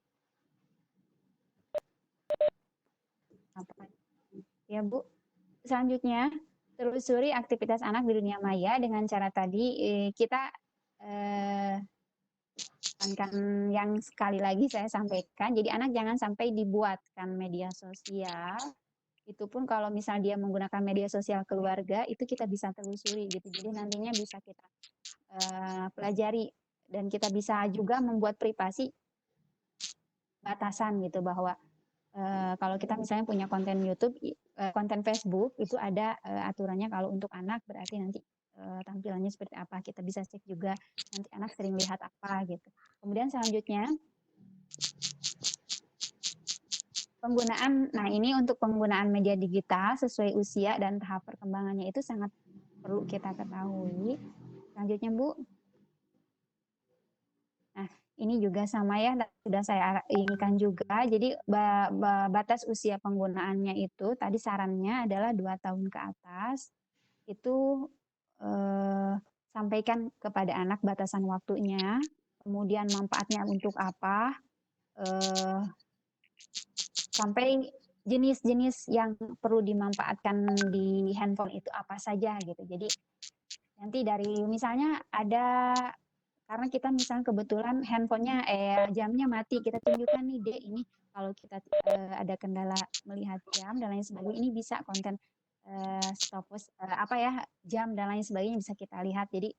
apa ya Bu. Selanjutnya telusuri aktivitas anak di dunia maya dengan cara tadi kita kan yang sekali lagi saya sampaikan, jadi anak jangan sampai dibuatkan media sosial. Itu pun kalau misal dia menggunakan media sosial keluarga, itu kita bisa telusuri gitu. Jadi nantinya bisa kita pelajari dan kita bisa juga membuat privasi batasan gitu bahwa kalau kita misalnya punya konten YouTube, konten Facebook itu ada aturannya kalau untuk anak berarti nanti tampilannya seperti apa. Kita bisa cek juga nanti anak sering lihat apa gitu. Kemudian selanjutnya penggunaan, nah ini untuk penggunaan media digital sesuai usia dan tahap perkembangannya itu sangat perlu kita ketahui. Selanjutnya Bu. Nah ini juga sama ya, sudah saya inikan juga. Jadi batas usia penggunaannya itu tadi sarannya adalah 2 tahun ke atas. Itu sampaikan kepada anak batasan waktunya, kemudian manfaatnya untuk apa, sampai jenis-jenis yang perlu dimanfaatkan di handphone itu apa saja gitu. Jadi nanti dari misalnya ada karena kita misalnya kebetulan handphonenya jamnya mati, kita tunjukkan nih Dek ini kalau kita ada kendala melihat jam dan lain sebagainya, ini bisa konten stopwatch apa ya jam dan lain sebagainya bisa kita lihat. Jadi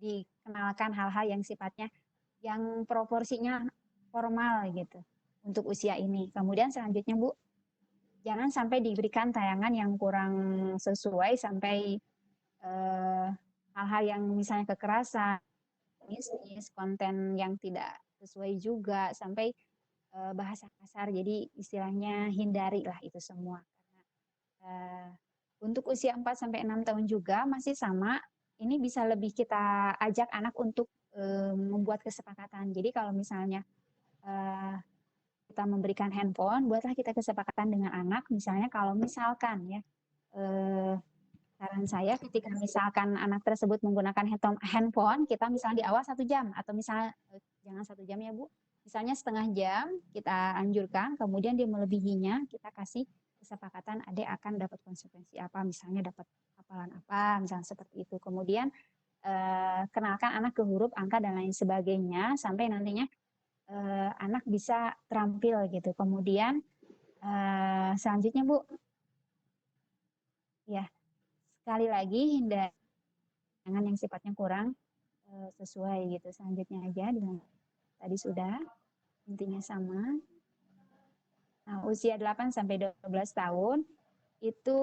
dikenalkan hal-hal yang sifatnya yang proporsinya formal gitu untuk usia ini. Kemudian selanjutnya Bu, jangan sampai diberikan tayangan yang kurang sesuai sampai hal-hal yang misalnya kekerasan, bisnis, konten yang tidak sesuai juga, sampai bahasa kasar. Jadi istilahnya hindari lah itu semua. Untuk usia 4-6 tahun juga masih sama, ini bisa lebih kita ajak anak untuk membuat kesepakatan. Jadi kalau misalnya kita memberikan handphone, buatlah kita kesepakatan dengan anak, misalnya kalau misalkan ya, saran saya ketika misalkan anak tersebut menggunakan handphone, kita misalnya di awal 1 jam, atau misalnya jangan 1 jam ya Bu, misalnya setengah jam kita anjurkan, kemudian dia melebihinya, kita kasih kesepakatan adik akan dapat konsekuensi apa, misalnya dapat hafalan apa, misalnya seperti itu. Kemudian kenalkan anak ke huruf, angka, dan lain sebagainya, sampai nantinya anak bisa terampil gitu. Kemudian selanjutnya Bu, ya sekali lagi hindari yang sifatnya kurang sesuai gitu. Selanjutnya aja dengan tadi sudah intinya sama. Nah, usia 8-12 tahun itu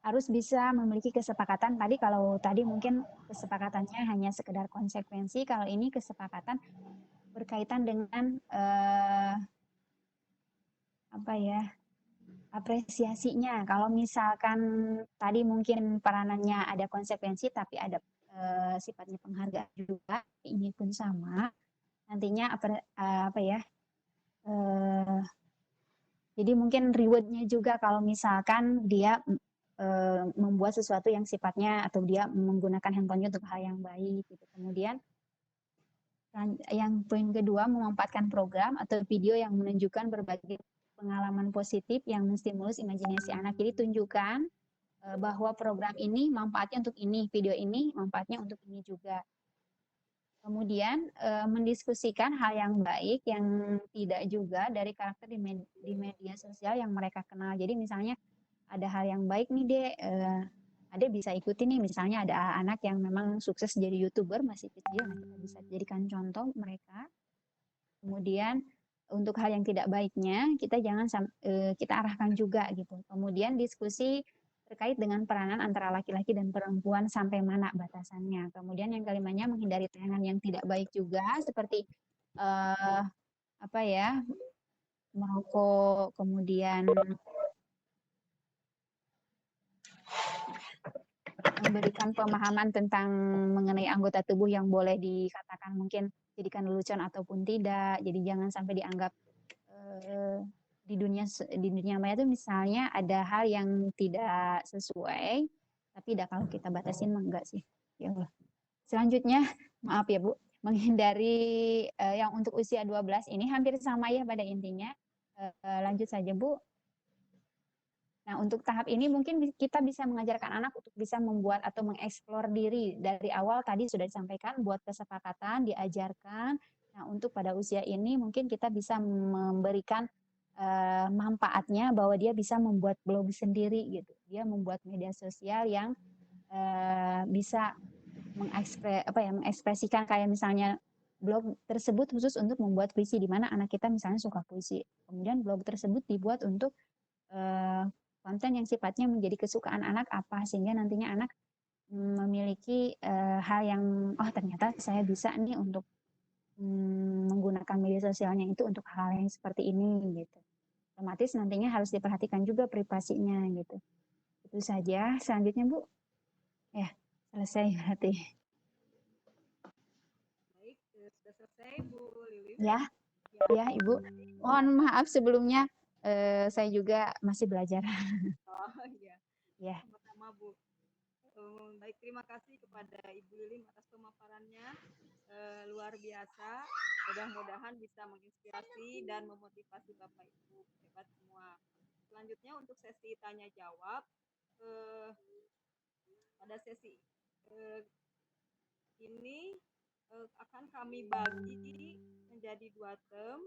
harus bisa memiliki kesepakatan. Tadi kalau tadi mungkin kesepakatannya hanya sekedar konsekuensi, kalau ini kesepakatan berkaitan dengan apa ya, apresiasinya. Kalau misalkan tadi mungkin peranannya ada konsekuensi tapi ada sifatnya penghargaan juga, ini pun sama. Nantinya apa ya? Jadi mungkin rewardnya juga kalau misalkan dia membuat sesuatu yang sifatnya atau dia menggunakan handphonenya untuk hal yang baik gitu. Kemudian yang poin kedua, memanfaatkan program atau video yang menunjukkan berbagai pengalaman positif yang menstimulus imajinasi anak. Jadi tunjukkan bahwa program ini manfaatnya untuk ini, video ini manfaatnya untuk ini juga. Kemudian mendiskusikan hal yang baik, yang tidak juga dari karakter di media sosial yang mereka kenal. Jadi misalnya ada hal yang baik nih Dek, Adek bisa ikuti nih, misalnya ada anak yang memang sukses jadi YouTuber masih kecil, nah kita bisa jadikan contoh mereka. Kemudian untuk hal yang tidak baiknya kita jangan kita arahkan juga gitu. Kemudian diskusi terkait dengan peranan antara laki-laki dan perempuan sampai mana batasannya. Kemudian yang kelimanya menghindari tayangan yang tidak baik juga seperti apa ya, merokok, kemudian memberikan pemahaman tentang mengenai anggota tubuh yang boleh dikatakan mungkin jadikan lelucon ataupun tidak. Jadi jangan sampai dianggap di dunia maya itu misalnya ada hal yang tidak sesuai, tapi kalau kita batasin enggak sih. Ya Allah. Selanjutnya, maaf ya Bu, menghindari yang untuk usia 12 ini hampir sama ya pada intinya. Lanjut saja Bu. Nah, untuk tahap ini mungkin kita bisa mengajarkan anak untuk bisa membuat atau mengeksplor diri. Dari awal tadi sudah disampaikan, buat kesepakatan, diajarkan. Nah, untuk pada usia ini mungkin kita bisa memberikan manfaatnya bahwa dia bisa membuat blog sendiri gitu. Dia membuat media sosial yang bisa mengekspresikan kayak misalnya blog tersebut khusus untuk membuat puisi, di mana anak kita misalnya suka puisi. Kemudian blog tersebut dibuat untuk konten yang sifatnya menjadi kesukaan anak apa, sehingga nantinya anak memiliki hal yang ternyata saya bisa nih untuk menggunakan media sosialnya itu untuk hal yang seperti ini gitu. Otomatis nantinya harus diperhatikan juga privasinya gitu. Itu saja. Selanjutnya Bu. Ya, selesai berarti. Baik, sudah selesai Bu Lilis. Ya, ya Ibu. Mohon maaf sebelumnya, saya juga masih belajar. Oh iya, Ya. sama-sama Bu. Baik, terima kasih kepada Ibu Lilin atas pemaparannya. Luar biasa. Mudah-mudahan bisa menginspirasi dan memotivasi Bapak Ibu hebat semua. Selanjutnya untuk sesi tanya jawab. Pada sesi ini akan kami bagi menjadi 2 term.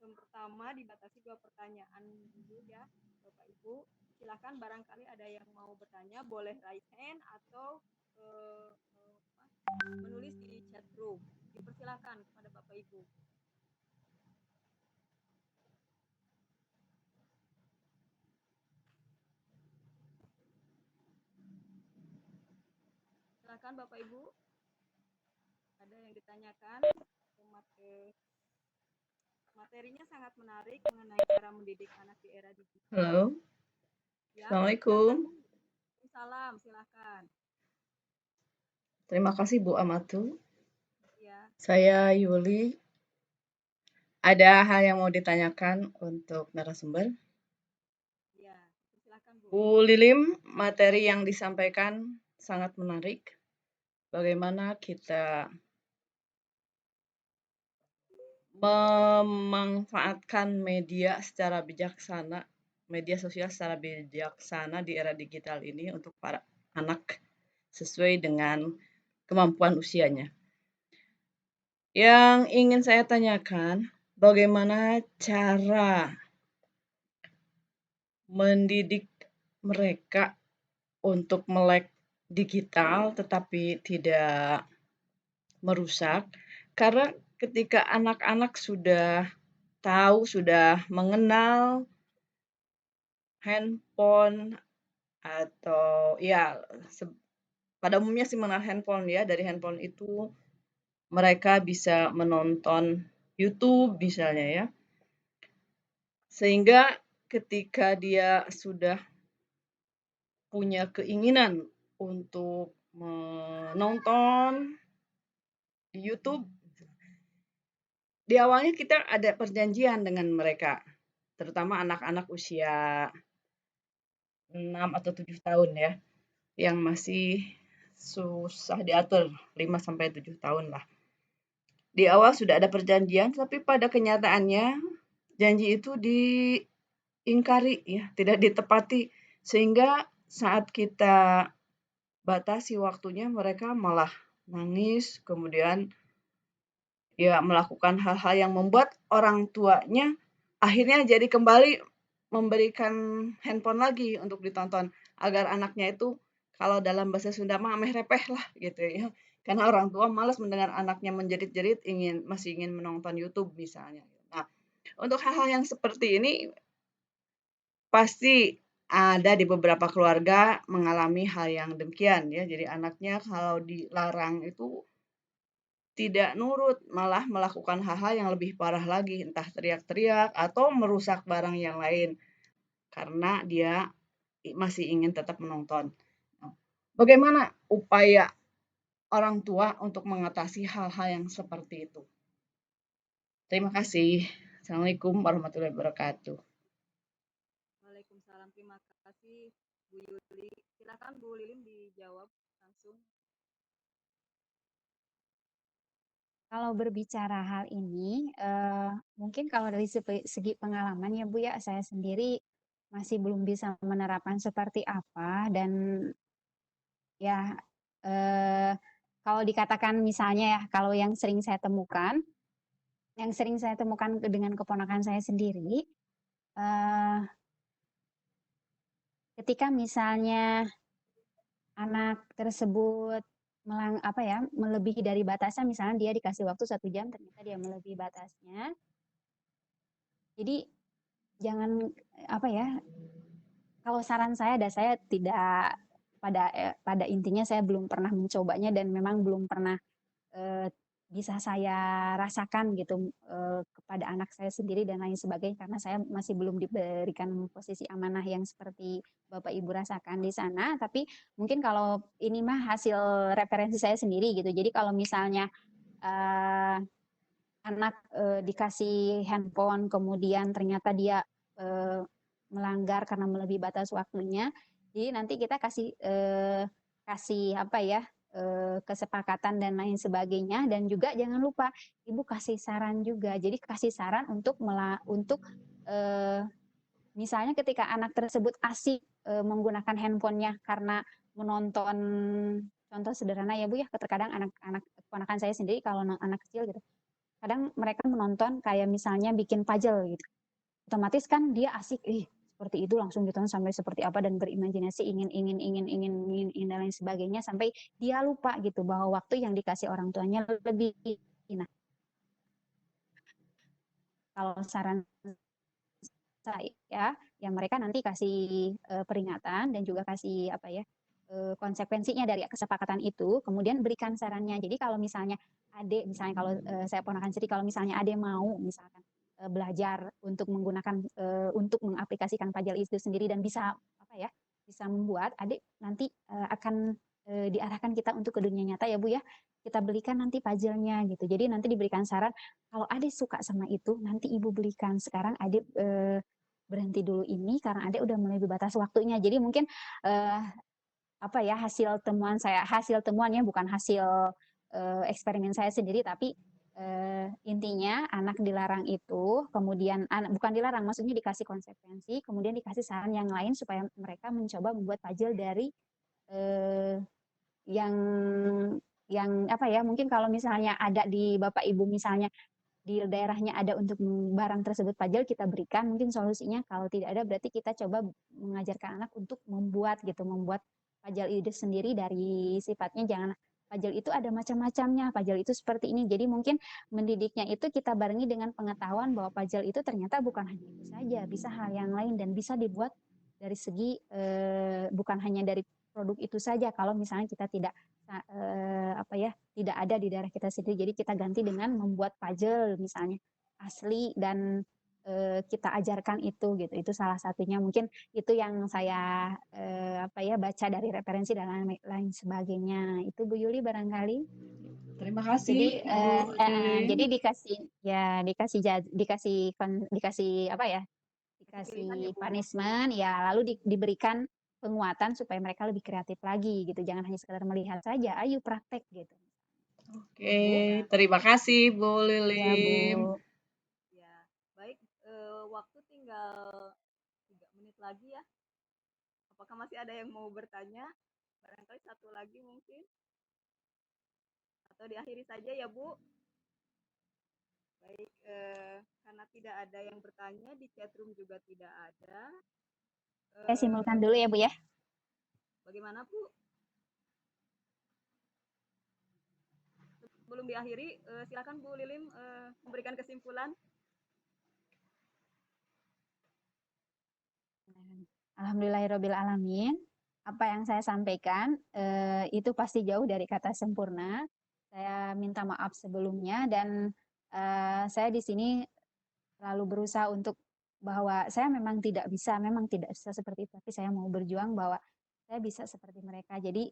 Term pertama dibatasi 2 pertanyaan dulu ya Bapak Ibu. Silakan barangkali ada yang mau bertanya, boleh raise hand atau menulis di chat room. Dipersilakan kepada Bapak Ibu. Silakan Bapak Ibu. Ada yang ditanyakan? Materinya sangat menarik mengenai cara mendidik anak di era digital. Halo. Ya, Assalamualaikum. Salam, silakan. Terima kasih Bu Amatu. Ya. Saya Yuli. Ada hal yang mau ditanyakan untuk narasumber? Ya, silakan Bu. Bu Lilim, materi yang disampaikan sangat menarik. Bagaimana kita memanfaatkan media secara bijaksana, media sosial secara bijaksana di era digital ini untuk para anak sesuai dengan kemampuan usianya. Yang ingin saya tanyakan, bagaimana cara mendidik mereka untuk melek digital tetapi tidak merusak? Karena ketika anak-anak sudah tahu, sudah mengenal handphone atau ya pada umumnya sih mengenal handphone ya, dari handphone itu mereka bisa menonton YouTube misalnya ya. Sehingga ketika dia sudah punya keinginan untuk menonton di YouTube, di awalnya kita ada perjanjian dengan mereka, terutama anak-anak usia 6 atau 7 tahun ya, yang masih susah diatur, 5 sampai 7 tahun lah. Di awal sudah ada perjanjian, tapi pada kenyataannya janji itu diingkari ya, tidak ditepati. Sehingga saat kita batasi waktunya, mereka malah nangis, kemudian ya melakukan hal-hal yang membuat orang tuanya akhirnya jadi kembali memberikan handphone lagi untuk ditonton, agar anaknya itu kalau dalam bahasa Sunda mah ameh repeh lah gitu ya. Karena orang tua malas mendengar anaknya menjerit-jerit masih ingin menonton YouTube misalnya. Nah, untuk hal-hal yang seperti ini pasti ada di beberapa keluarga mengalami hal yang demikian ya. Jadi anaknya kalau dilarang itu tidak nurut, malah melakukan hal-hal yang lebih parah lagi, entah teriak-teriak atau merusak barang yang lain, karena dia masih ingin tetap menonton. Nah, bagaimana upaya orang tua untuk mengatasi hal-hal yang seperti itu? Terima kasih. Assalamualaikum warahmatullahi wabarakatuh. Waalaikumsalam. Terima kasih Bu Yuli. Silakan Bu Lilin dijawab langsung. Kalau berbicara hal ini, mungkin kalau dari segi pengalaman ya Bu ya, saya sendiri masih belum bisa menerapkan seperti apa dan ya kalau dikatakan misalnya ya, kalau yang sering saya temukan dengan keponakan saya sendiri, ketika misalnya anak tersebut melebihi dari batasnya, misalnya dia dikasih waktu 1 jam, ternyata dia melebihi batasnya. Jadi jangan kalau saran saya tidak pada intinya saya belum pernah mencobanya dan memang belum pernah bisa saya rasakan gitu kepada anak saya sendiri dan lain sebagainya, karena saya masih belum diberikan posisi amanah yang seperti Bapak Ibu rasakan di sana. Tapi mungkin kalau ini mah hasil referensi saya sendiri gitu. Jadi kalau misalnya anak dikasih handphone kemudian ternyata dia melanggar karena melebihi batas waktunya, jadi nanti kita kasih kesepakatan dan lain sebagainya. Dan juga jangan lupa Ibu kasih saran juga, jadi kasih saran untuk misalnya ketika anak tersebut asik menggunakan handphonenya karena menonton, contoh sederhana ya Bu ya, terkadang anak-anak keponakan saya sendiri kalau anak kecil gitu, kadang mereka menonton kayak misalnya bikin puzzle gitu, otomatis kan dia asik, seperti itu langsung ditonton sampai seperti apa dan berimajinasi ingin dan lain sebagainya, sampai dia lupa gitu bahwa waktu yang dikasih orang tuanya lebih. Nah, kalau saran saya ya mereka nanti kasih peringatan dan juga kasih konsekuensinya dari kesepakatan itu, kemudian berikan sarannya. Jadi kalau misalnya kalau saya ponakan sendiri, kalau misalnya adik mau misalkan belajar untuk menggunakan untuk mengaplikasikan pajal itu sendiri dan bisa bisa membuat, adik nanti akan diarahkan kita untuk ke dunia nyata ya Bu ya. Kita belikan nanti puzzle-nya gitu. Jadi nanti diberikan saran, kalau adik suka sama itu nanti Ibu belikan. Sekarang adik berhenti dulu ini karena adik udah melebihi batas waktunya. Jadi mungkin hasil temuannya bukan hasil eksperimen saya sendiri, tapi intinya anak dilarang itu, kemudian bukan dilarang, maksudnya dikasih konsekuensi, kemudian dikasih saran yang lain supaya mereka mencoba membuat puzzle dari yang mungkin kalau misalnya ada di Bapak Ibu misalnya di daerahnya ada untuk barang tersebut puzzle, kita berikan mungkin solusinya. Kalau tidak ada berarti kita coba mengajarkan anak untuk membuat puzzle itu sendiri. Dari sifatnya jangan puzzle itu ada macam-macamnya, puzzle itu seperti ini. Jadi mungkin mendidiknya itu kita barengi dengan pengetahuan bahwa puzzle itu ternyata bukan hanya itu saja, bisa hal yang lain dan bisa dibuat dari segi bukan hanya dari produk itu saja. Kalau misalnya kita tidak tidak ada di daerah kita sendiri, jadi kita ganti dengan membuat puzzle misalnya asli dan kita ajarkan itu gitu. Itu salah satunya, mungkin itu yang saya baca dari referensi dan lain sebagainya. Itu Bu Yuli barangkali. Terima Jadi kasih Bu Lilin. jadi dikasih Pilihan ya Bu ya. punishment ya, lalu diberikan penguatan supaya mereka lebih kreatif lagi gitu. Jangan hanya sekedar melihat saja, ayo praktek gitu. Oke, terima kasih Bu Ya Lilin. Bu. Ya, baik. Waktu tinggal 3 menit lagi ya. Apakah masih ada yang mau bertanya? Barangkali satu lagi mungkin. Atau diakhiri saja ya Bu. Baik, karena tidak ada yang bertanya, di chatroom juga tidak ada. Saya simpulkan dulu ya Bu ya. Bagaimana Bu? Sebelum diakhiri, silakan Bu Lilin memberikan kesimpulan. Alhamdulillahirobbilalamin. Apa yang saya sampaikan itu pasti jauh dari kata sempurna, Saya minta maaf sebelumnya dan saya di sini selalu berusaha untuk bahwa saya memang tidak bisa seperti itu, tapi saya mau berjuang bahwa saya bisa seperti mereka. Jadi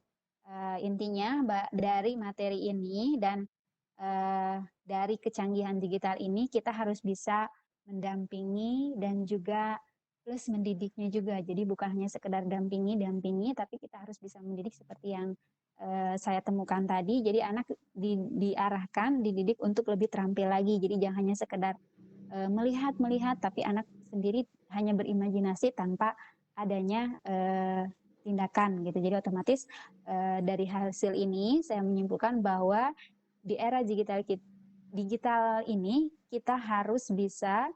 intinya dari materi ini dan dari kecanggihan digital ini kita harus bisa mendampingi dan juga plus mendidiknya juga. Jadi bukan hanya sekedar dampingi, tapi kita harus bisa mendidik seperti yang saya temukan tadi. Jadi anak diarahkan, dididik untuk lebih terampil lagi. Jadi jangan hanya sekedar melihat, tapi anak sendiri hanya berimajinasi tanpa adanya tindakan gitu. Jadi otomatis dari hasil ini saya menyimpulkan bahwa di era digital ini kita harus bisa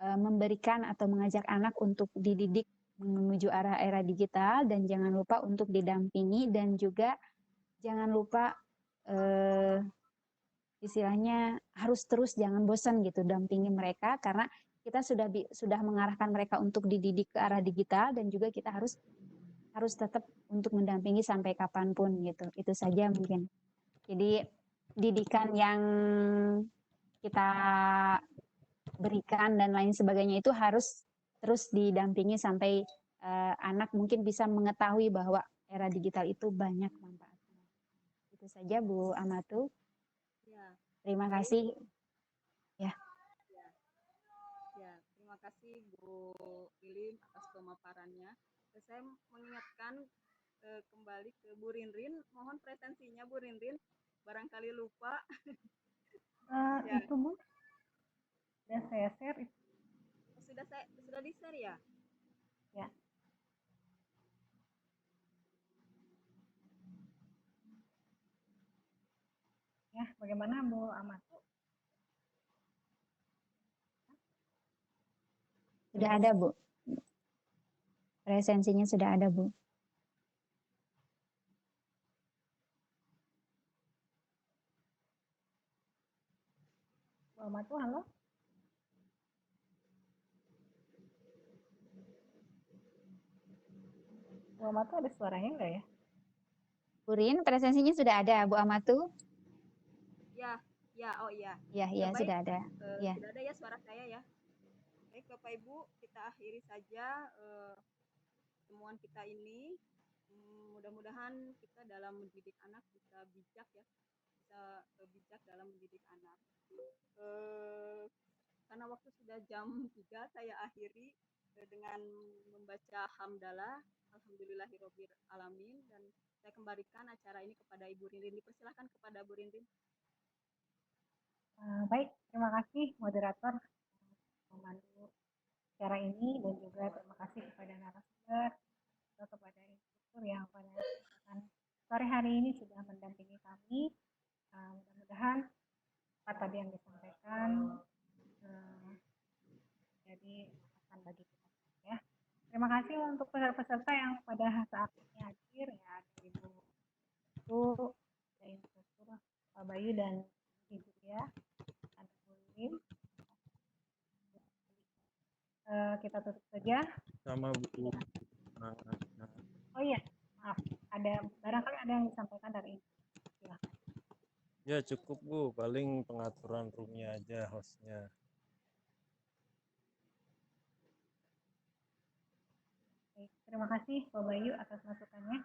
memberikan atau mengajak anak untuk dididik menuju arah era digital dan jangan lupa untuk didampingi dan juga jangan lupa istilahnya harus terus jangan bosan gitu dampingi mereka karena kita sudah mengarahkan mereka untuk dididik ke arah digital dan juga kita harus tetap untuk mendampingi sampai kapanpun gitu. Itu saja mungkin. Jadi didikan yang kita berikan dan lain sebagainya itu harus terus didampingi sampai anak mungkin bisa mengetahui bahwa era digital itu banyak manfaatnya. Itu saja Bu Amatu. Ya, Terima baik. kasih. Ya. Ya, terima kasih Bu Lilin atas pemaparannya. Saya mengingatkan kembali ke Bu Rinrin, mohon presensinya Bu Rinrin, barangkali lupa. Ya. Itu Bu, sudah saya share. Sudah di-share ya? Ya. Ya, bagaimana Bu Amatu? Sudah ada Bu. Presensinya sudah ada Bu. Bu Amatu, halo? Bu Amatu ada suaranya enggak ya? Bu Rin, presensinya sudah ada Bu Amatu? Ya, oh iya. Ya, Baik, sudah ada. Ya. Sudah ada ya suara saya ya. Baik Bapak Ibu, kita akhiri saja temuan kita ini. Mudah-mudahan kita dalam mendidik anak bisa bijak ya, bisa bijak dalam mendidik anak. Karena waktu sudah jam 3, saya akhiri dengan membaca hamdalah, alhamdulillahirabbil alamin, dan saya kembalikan acara ini kepada Ibu Rinrin. Dipersilakan kepada Bu Rinrin. Baik, terima kasih moderator memandu acara ini dan juga terima kasih kepada narasumber atau kepada instruktur yang pada kesempatan sore hari ini sudah mendampingi kami. Mudah-mudahan apa tadi yang disampaikan jadi akan bagi kita ya. Terima kasih untuk peserta-peserta yang pada saat ini hadir ya, ada Ibu Bu, ada instruktur Pak Bayu dan Ibu ya, ada Bu Lim. Kita tutup saja. Sama Bu. Oh iya, maaf. Barangkali ada yang disampaikan dari ini. Silahkan. Ya cukup Bu, paling pengaturan roomnya aja hostnya. Baik, terima kasih Pak Bayu atas masukannya.